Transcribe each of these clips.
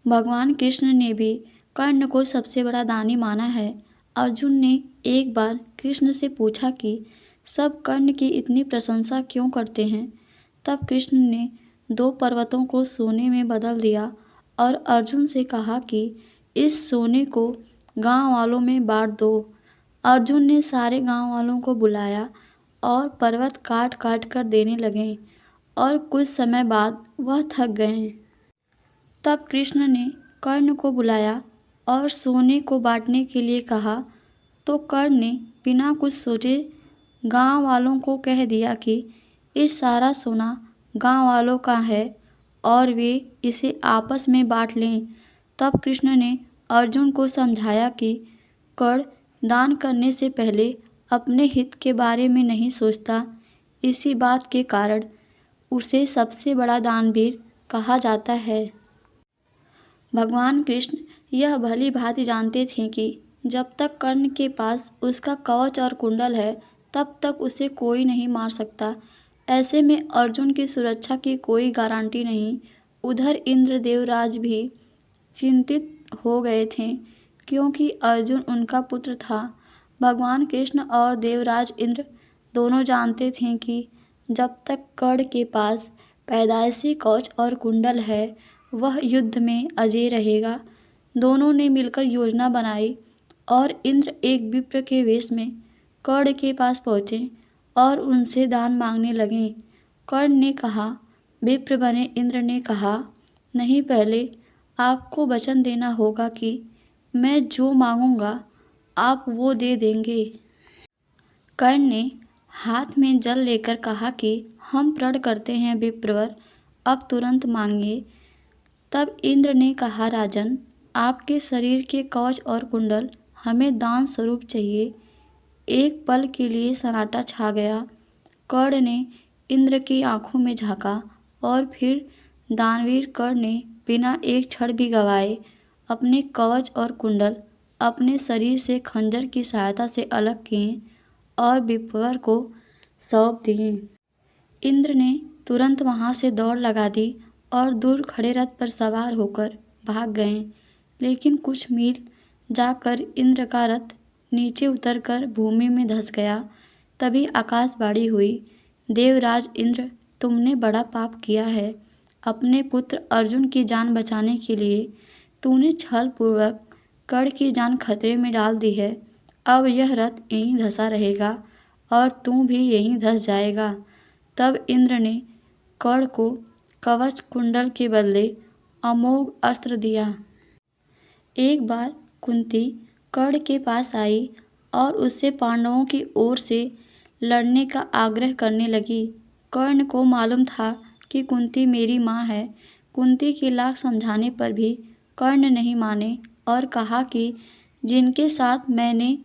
भगवान कृष्ण ने भी कर्ण को सबसे बड़ा दानी माना है। अर्जुन ने एक बार कृष्ण से पूछा कि सब कर्ण की इतनी प्रशंसा क्यों करते हैं। तब कृष्ण ने 2 पर्वतों को सोने में बदल दिया और अर्जुन से कहा कि इस सोने को गांव वालों में बांट दो। अर्जुन ने सारे गांव वालों को बुलाया और पर्वत काट काट कर देने लगे और कुछ समय बाद वह थक गए। तब कृष्ण ने कर्ण को बुलाया और सोने को बांटने के लिए कहा, तो कर्ण ने बिना कुछ सोचे गांव वालों को कह दिया कि इस सारा सोना गांव वालों का है और वे इसे आपस में बांट लें। तब कृष्ण ने अर्जुन को समझाया कि कर्ण दान करने से पहले अपने हित के बारे में नहीं सोचता। इसी बात के कारण उसे सबसे बड़ा दानवीर कहा जाता है। भगवान कृष्ण यह भली भांति जानते थे कि जब तक कर्ण के पास उसका कवच और कुंडल है तब तक उसे कोई नहीं मार सकता। ऐसे में अर्जुन की सुरक्षा की कोई गारंटी नहीं। उधर इंद्र देवराज भी चिंतित हो गए थे क्योंकि अर्जुन उनका पुत्र था। भगवान कृष्ण और देवराज इंद्र दोनों जानते थे कि जब तक कर्ण के पास पैदाइशी कवच और कुंडल है वह युद्ध में अजय रहेगा। दोनों ने मिलकर योजना बनाई और इंद्र एक विप्र के वेश में कर्ण के पास पहुँचे और उनसे दान मांगने लगे। कर्ण ने कहा, विप्र बने इंद्र ने कहा, नहीं, पहले आपको वचन देना होगा कि मैं जो मांगूंगा आप वो दे देंगे। कर्ण ने हाथ में जल लेकर कहा कि हम प्रण करते हैं विप्रवर, अब तुरंत मांगिए। तब इंद्र ने कहा, राजन, आपके शरीर के कवच और कुंडल हमें दान स्वरूप चाहिए। एक पल के लिए सन्नाटा छा गया। कर्ण ने इंद्र की आंखों में झांका और फिर दानवीर कर्ण ने बिना एक क्षण भी गवाए अपने कवच और कुंडल अपने शरीर से खंजर की सहायता से अलग किए और विप्र को सौंप दिए। इंद्र ने तुरंत वहां से दौड़ लगा दी और दूर खड़े रथ पर सवार होकर भाग गए। लेकिन कुछ मील जाकर इंद्र का रथ नीचे उतरकर भूमि में धंस गया। तभी आकाशवाणी हुई, देवराज इंद्र, तुमने बड़ा पाप किया है। अपने पुत्र अर्जुन की जान बचाने के लिए तूने छल पूर्वक कर्ण की जान खतरे में डाल दी है। अब यह रथ यहीं धंसा रहेगा और तू भी यहीं धंस जाएगा। तब इंद्र ने कर्ण को कवच कुंडल के बदले अमोघ अस्त्र दिया। एक बार कुंती कर्ण के पास आई और उससे पांडवों की ओर से लड़ने का आग्रह करने लगी। कर्ण को मालूम था कि कुंती मेरी माँ है। कुंती के लाख समझाने पर भी कर्ण नहीं माने और कहा कि जिनके साथ मैंने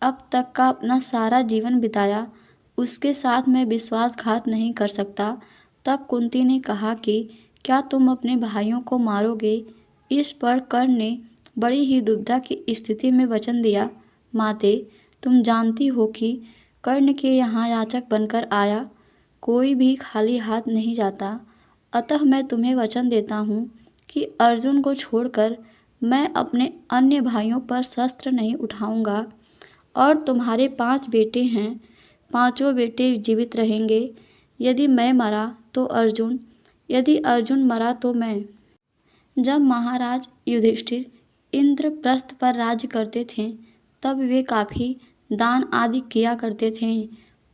अब तक का अपना सारा जीवन बिताया उसके साथ मैं विश्वासघात नहीं कर सकता। तब कुंती ने कहा कि क्या तुम अपने भाइयों को मारोगे। इस पर कर्ण ने बड़ी ही दुविधा की स्थिति में वचन दिया, माते, तुम जानती हो कि कर्ण के यहाँ याचक बनकर आया कोई भी खाली हाथ नहीं जाता। अतः मैं तुम्हें वचन देता हूँ कि अर्जुन को छोड़कर मैं अपने अन्य भाइयों पर शस्त्र नहीं उठाऊंगा। और तुम्हारे 5 बेटे हैं, 5 बेटे जीवित रहेंगे। यदि मैं मरा तो अर्जुन, यदि अर्जुन मरा तो मैं। जब महाराज युधिष्ठिर इंद्रप्रस्थ पर राज्य करते थे तब वे काफ़ी दान आदि किया करते थे।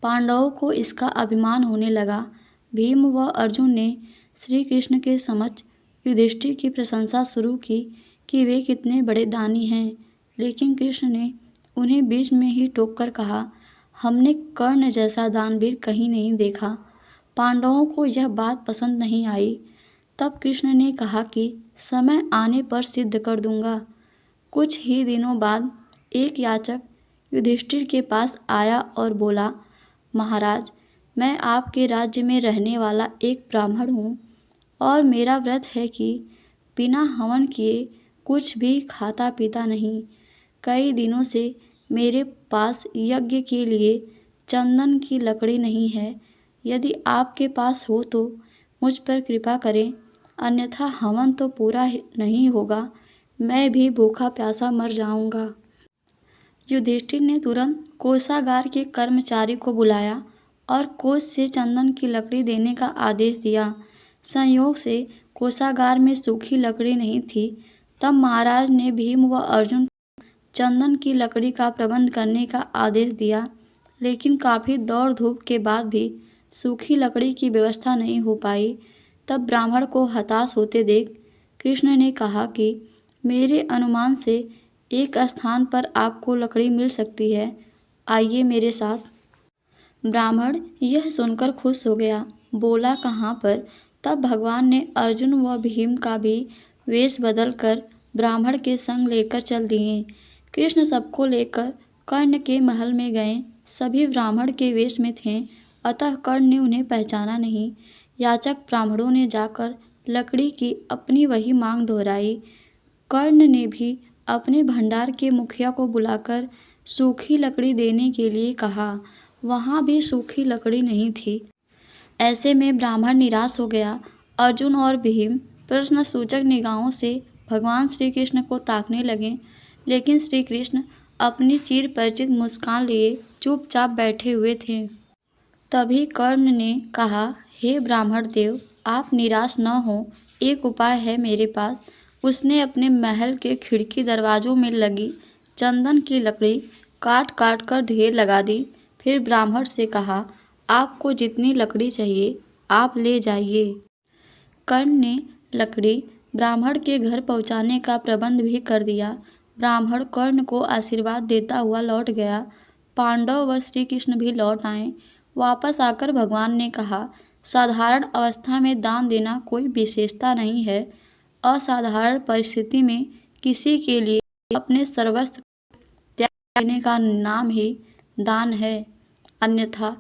पांडवों को इसका अभिमान होने लगा। भीम व अर्जुन ने श्री कृष्ण के समक्ष युधिष्ठिर की प्रशंसा शुरू की कि वे कितने बड़े दानी हैं। लेकिन कृष्ण ने उन्हें बीच में ही टोककर कहा, हमने कर्ण जैसा दानवीर कहीं नहीं देखा। पांडवों को यह बात पसंद नहीं आई। तब कृष्ण ने कहा कि समय आने पर सिद्ध कर दूंगा। कुछ ही दिनों बाद एक याचक युधिष्ठिर के पास आया और बोला, महाराज, मैं आपके राज्य में रहने वाला एक ब्राह्मण हूँ और मेरा व्रत है कि बिना हवन किए कुछ भी खाता पीता नहीं। कई दिनों से मेरे पास यज्ञ के लिए चंदन की लकड़ी नहीं है। यदि आपके पास हो तो मुझ पर कृपा करें अन्यथा हवन तो पूरा नहीं होगा, मैं भी भूखा प्यासा मर जाऊंगा। युधिष्ठिर ने तुरंत कोषागार के कर्मचारी को बुलाया और कोष से चंदन की लकड़ी देने का आदेश दिया। संयोग से कोषागार में सूखी लकड़ी नहीं थी। तब महाराज ने भीम व अर्जुन को चंदन की लकड़ी का प्रबंध करने का आदेश दिया, लेकिन काफ़ी दौड़ धूप के बाद भी सूखी लकड़ी की व्यवस्था नहीं हो पाई। तब ब्राह्मण को हताश होते देख कृष्ण ने कहा कि मेरे अनुमान से एक स्थान पर आपको लकड़ी मिल सकती है, आइए मेरे साथ। ब्राह्मण यह सुनकर खुश हो गया, बोला कहाँ पर। तब भगवान ने अर्जुन व भीम का भी वेश बदलकर ब्राह्मण के संग लेकर चल दिए। कृष्ण सबको लेकर कर्ण के महल में गए। सभी ब्राह्मण के वेश में थे, अतः कर्ण ने उन्हें पहचाना नहीं। याचक ब्राह्मणों ने जाकर लकड़ी की अपनी वही मांग दोहराई। कर्ण ने भी अपने भंडार के मुखिया को बुलाकर सूखी लकड़ी देने के लिए कहा। वहाँ भी सूखी लकड़ी नहीं थी। ऐसे में ब्राह्मण निराश हो गया। अर्जुन और भीम प्रश्नसूचक निगाहों से भगवान श्री कृष्ण को ताकने लगे, लेकिन श्री कृष्ण अपनी चिर परिचित मुस्कान लिए चुपचाप बैठे हुए थे। तभी कर्ण ने कहा, हे ब्राह्मण देव, आप निराश न हो, एक उपाय है मेरे पास। उसने अपने महल के खिड़की दरवाजों में लगी चंदन की लकड़ी काट काट कर ढेर लगा दी। फिर ब्राह्मण से कहा, आपको जितनी लकड़ी चाहिए आप ले जाइए। कर्ण ने लकड़ी ब्राह्मण के घर पहुंचाने का प्रबंध भी कर दिया। ब्राह्मण कर्ण को आशीर्वाद देता हुआ लौट गया। पांडव व श्री कृष्ण भी लौट आए। वापस आकर भगवान ने कहा, साधारण अवस्था में दान देना कोई विशेषता नहीं है। असाधारण परिस्थिति में किसी के लिए अपने सर्वस्व त्याग देने का नाम ही दान है। अन्यथा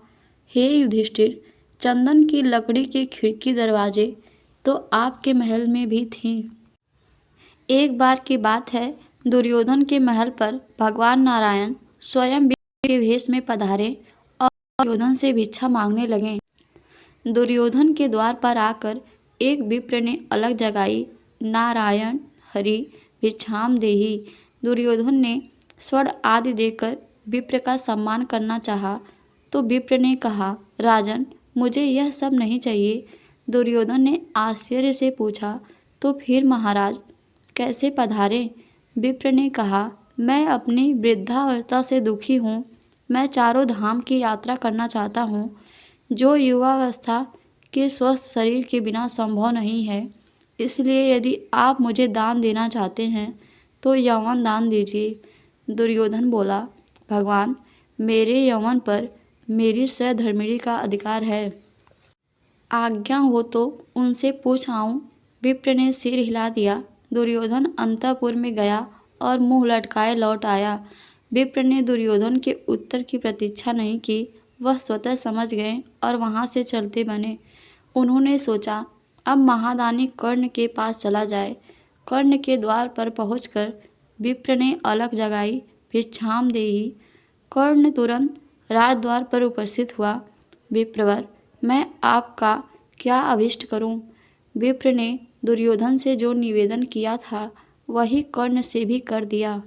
हे युधिष्ठिर, चंदन की लकड़ी के खिड़की दरवाजे तो आपके महल में भी थी। एक बार की बात है, दुर्योधन के महल पर भगवान नारायण स्वयं विप्र के वेश में पधारे और दुर्योधन से भिक्षा मांगने लगे। दुर्योधन के द्वार पर आकर एक विप्र ने अलग जगाई, नारायण हरि भिक्षाम देहि। दुर्योधन ने स्वर्ण आदि देकर विप्र का सम्मान करना चाहा, तो विप्र ने कहा, राजन, मुझे यह सब नहीं चाहिए। दुर्योधन ने आश्चर्य से पूछा, तो फिर महाराज कैसे पधारे? विप्र ने कहा, मैं अपनी वृद्धावस्था से दुखी हूँ। मैं चारों धाम की यात्रा करना चाहता हूँ, जो युवावस्था के स्वस्थ शरीर के बिना संभव नहीं है। इसलिए यदि आप मुझे दान देना चाहते हैं तो यौवन दान दीजिए। दुर्योधन बोला, भगवान, मेरे यौवन पर मेरी सहधर्मिणी का अधिकार है। आज्ञा हो तो उनसे पूछ आऊं। विप्र ने सिर हिला दिया। दुर्योधन अंतःपुर में गया और मुंह लटकाए लौट आया। विप्र ने दुर्योधन के उत्तर की प्रतीक्षा नहीं की। वह स्वतः समझ गए और वहां से चलते बने। उन्होंने सोचा, अब महादानी कर्ण के पास चला जाए। कर्ण के द्वार पर पहुंचकर विप्र ने अलख जगाई, भिक्षाम देहि। कर्ण तुरंत राजद्वार पर उपस्थित हुआ। विप्रवर, मैं आपका क्या अभिष्ट करूं? विप्र ने दुर्योधन से जो निवेदन किया था वही कर्ण से भी कर दिया।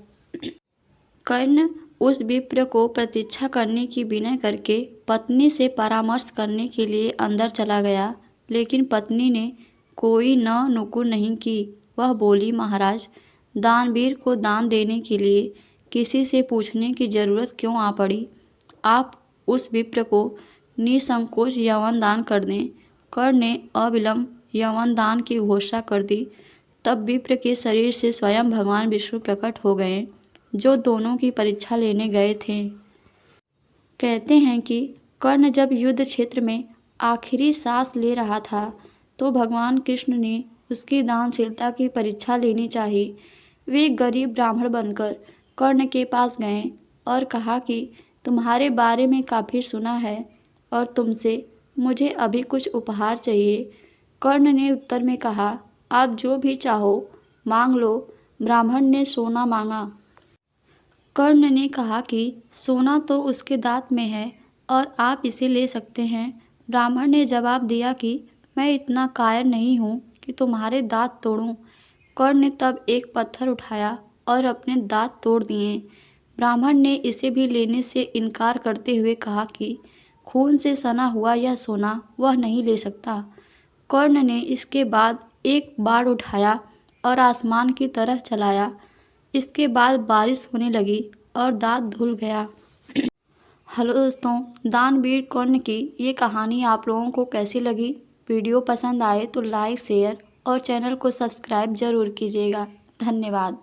कर्ण उस विप्र को प्रतीक्षा करने की विनय करके पत्नी से परामर्श करने के लिए अंदर चला गया, लेकिन पत्नी ने कोई न नुकुर नहीं की। वह बोली, महाराज, दानवीर को दान देने के लिए किसी से पूछने की जरूरत क्यों आ पड़ी? आप उस विप्र को निसंकोच यौवन दान कर दें। कर्ण ने अविलंब यौवन दान की घोषणा कर दी। तब विप्र के शरीर से स्वयं भगवान विष्णु प्रकट हो गए, जो दोनों की परीक्षा लेने गए थे। कहते हैं कि कर्ण जब युद्ध क्षेत्र में आखिरी सांस ले रहा था तो भगवान कृष्ण ने उसकी दानशीलता की परीक्षा लेनी चाहिए। वे गरीब ब्राह्मण बनकर कर्ण के पास गए और कहा कि तुम्हारे बारे में काफ़ी सुना है और तुमसे मुझे अभी कुछ उपहार चाहिए। कर्ण ने उत्तर में कहा, आप जो भी चाहो मांग लो। ब्राह्मण ने सोना मांगा। कर्ण ने कहा कि सोना तो उसके दांत में है और आप इसे ले सकते हैं। ब्राह्मण ने जवाब दिया कि मैं इतना कायर नहीं हूँ कि तुम्हारे दांत तोड़ूं। कर्ण ने तब एक पत्थर उठाया और अपने दांत तोड़ दिए। ब्राह्मण ने इसे भी लेने से इनकार करते हुए कहा कि खून से सना हुआ यह सोना वह नहीं ले सकता। कर्ण ने इसके बाद एक बाण उठाया और आसमान की तरफ चलाया। इसके बाद बारिश होने लगी और दांत धुल गया। हेलो दोस्तों, दानवीर कर्ण की ये कहानी आप लोगों को कैसी लगी? वीडियो पसंद आए तो लाइक, शेयर और चैनल को सब्सक्राइब जरूर कीजिएगा। धन्यवाद।